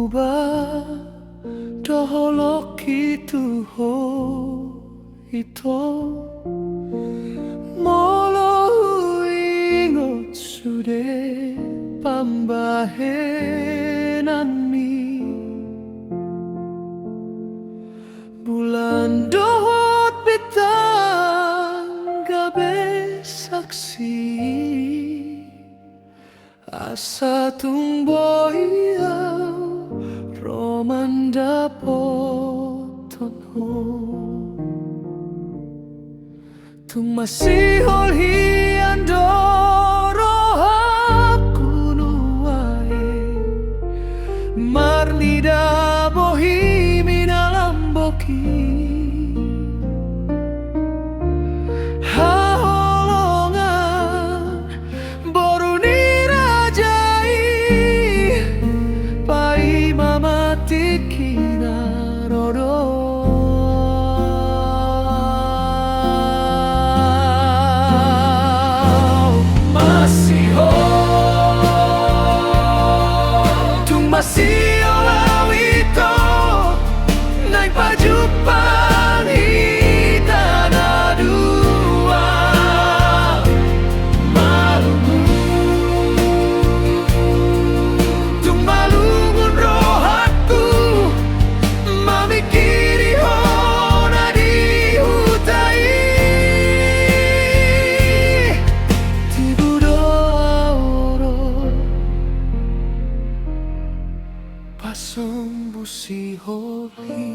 ubah doholo kitu ho ito molo ingot sude pambahenan mi bulan dohot bitang gabe saksi asa tumboiau romanda poton ho tung masih hian doro aku nuae marnida bohimina lamboki haholongan boruni rajai pai mamatikina rodo masih olau itu naik pajupan hitana dua malumu tung malungun rohatku mamikiri hona di hutai tibudo auro pasong busi holi